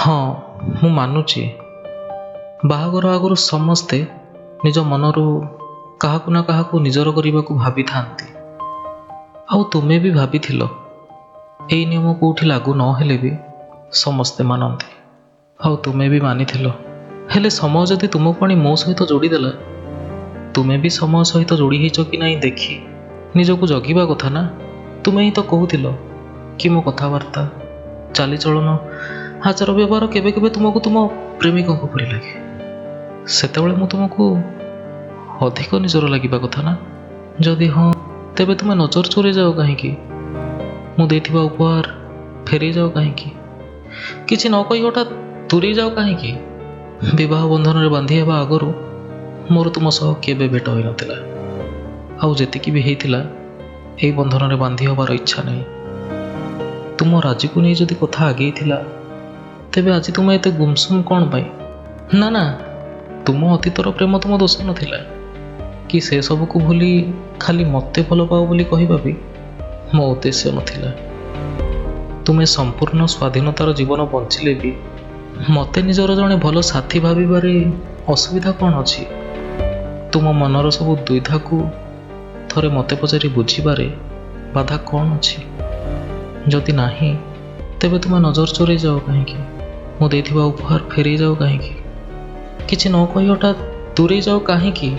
ହଁ, ମୁଁ ମାନୁଛି। ବାହାଘର ଆଗରୁ ସମସ୍ତେ ନିଜ ମନରୁ କାହାକୁ ନା କାହାକୁ ନିଜର କରିବାକୁ ଭାବିଥାନ୍ତି। ଆଉ ତୁମେ ବି ଭାବିଥିଲ ଏଇ ନିୟମ କେଉଁଠି ଲାଗୁ ନହେଲେ ବି ସମସ୍ତେ ମାନନ୍ତି। ଆଉ ତୁମେ ବି ମାନିଥିଲ। ହେଲେ ସମୟ ଯଦି ତୁମକୁ ଆଣି ମୋ ସହିତ ଯୋଡ଼ିଦେଲା, ତୁମେ ବି ସମୟ ସହିତ ଯୋଡ଼ି ହେଇଛ କି ନାହିଁ ଦେଖି ନିଜକୁ ଜଗିବା କଥା ନା। ତୁମେ ହିଁ ତ କହୁଥିଲ କି ମୋ କଥାବାର୍ତ୍ତା, ଚାଲିଚଳନ, ଆଚାର ବ୍ୟବହାର କେବେ କେବେ ତୁମକୁ ତୁମ ପ୍ରେମିକଙ୍କ ପରି ଲାଗେ। ସେତେବେଳେ ମୁଁ ତୁମକୁ ଅଧିକ ନିଜର ଲାଗିବା କଥା ନା। ଯଦି ହଁ, ତେବେ ତୁମେ ନଜର ଚୋରେଇ ଯାଅ କାହିଁକି? ମୁଁ ଦେଇଥିବା ଉପହାର ଫେରେଇ ଯାଅ କାହିଁକି? କିଛି ନ କହି ହଠାତ୍ ଦୂରେଇ ଯାଅ କାହିଁକି? ବିବାହ ବନ୍ଧନରେ ବାନ୍ଧି ହେବା ଆଗରୁ ମୋର ତୁମ ସହ କେବେ ଭେଟ ହୋଇନଥିଲା। ଆଉ ଯେତିକି ବି ହେଇଥିଲା, ଏଇ ବନ୍ଧନରେ ବାନ୍ଧି ହେବାର ଇଚ୍ଛା ନାହିଁ। ତୁମ ରାଜିକୁ ନେଇ ଯଦି କଥା ଆଗେଇଥିଲା, ତେବେ ଆଜି ତୁମେ ଏତେ ଗୁମସୁମ କ'ଣ ପାଇଁ? ନା ନା, ତୁମ ଅତୀତର ପ୍ରେମ ତୁମ ଦୋଷ ନଥିଲା, କି ସେସବୁକୁ ଭୁଲି ଖାଲି ମୋତେ ଭଲ ପାଅ ବୋଲି କହିବା ବି ମୋ ଉଦ୍ଦେଶ୍ୟ ନଥିଲା। ତୁମେ ସମ୍ପୂର୍ଣ୍ଣ ସ୍ୱାଧୀନତାର ଜୀବନ ବଞ୍ଚିଲେ ବି ମୋତେ ନିଜର ଜଣେ ଭଲ ସାଥୀ ଭାବିବାରେ ଅସୁବିଧା କ'ଣ ଅଛି? ତୁମ ମନର ସବୁ ଦ୍ୱିଧାକୁ ଥରେ ମୋତେ ପଚାରି ବୁଝିବାରେ ବାଧା କ'ଣ ଅଛି? ଯଦି ନାହିଁ, ତେବେ ତୁମେ ନଜର ଚୋରେଇ ଯାଅ କାହିଁକି? ମୁଁ ଦେଇଥିବା ଉପହାର ଫେରେଇ ଯାଅ କାହିଁକି? କିଛି ନ କହି ହଠାତ୍ ଦୂରେଇ ଯାଅ କାହିଁକି?